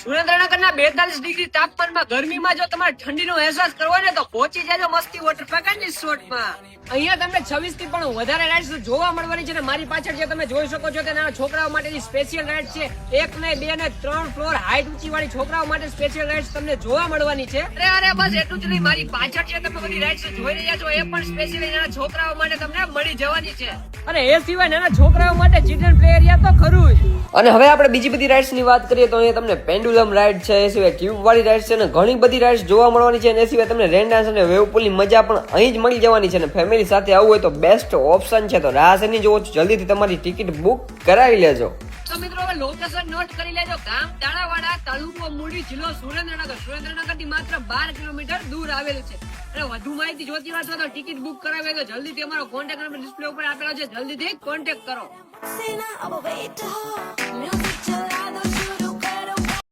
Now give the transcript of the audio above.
સુરેન્દ્રનગરના 42 ડિગ્રી તાપમાનમાં ગરમીમાં જો તમારે ઠંડીનો અહેસાસ કરવો ને તો પહોંચી જાજો મસ્તી વોટર પાર્ક એન્ડ રિસોર્ટમાં. અહીંયા તમને 26 થી પણ વધારે રાઇડ્સ જોવા મળવાની છે. મારી પાછળ જે તમે જોઈ શકો છો તે નાના છોકરાઓ માટેની સ્પેશિયલ રાઇડ છે. 1 ને 2 ને 3 ફ્લોર હાઈટ ઊંચી વાળી છોકરાઓ માટે સ્પેશિયલ રાઇડ્સ તમને જોવા મળવાની છે. અરે બસ એટલું જ નહીં, મારી પાછળ જે તમે બધી રાઇડ્સ જોઈ રહ્યા છો એ પણ સ્પેશિયલી નાના છોકરાઓ માટે તમને મળી જવાની છે. અને એ સિવાય નાના છોકરાઓ માટે ચિલ્ડ્રન પ્લે એરિયા તો ખરું જ. અને હવે આપણે બીજી બધી રાઇડ્સ ની વાત કરીએ તો અહીંયા તમને પેન્ડુલમ રાઇડ છે, એ સિવાય ટ્યુબ વાળી રાઇડ છે, અને ઘણી બધી રાઇડ્સ જોવા મળવાની છે. અને એ સિવાય તમને રેન ડાન્સ અને વેવ પુલ ની મજા પણ અહીં જ મળી જવાની છે. અને ફેમિલી સાથે આવવું હોય તો બેસ્ટ ઓપ્શન છે. તો રાહ શેની જોવો છો, જલ્દીથી તમારી ટિકિટ બુક કરાવી લેજો. તો મિત્રો હવે લોકેશન નોટ કરી લેજો. ગામ તાળાવાડા, તાલુકો મૂડી, જિલ્લો સુરેન્દ્રનગર. સુરેન્દ્રનગરથી માત્ર 12 કિલોમીટર દૂર આવેલું છે. અને વધુ માહિતી જોતી હોય તો ટિકિટ બુક કરાવી તો જલ્દીથી અમારો કોન્ટેક્ટ નંબર ડિસ્પ્લે ઉપર આપેલો છે, જલ્દીથી કોન્ટેક્ટ કરો.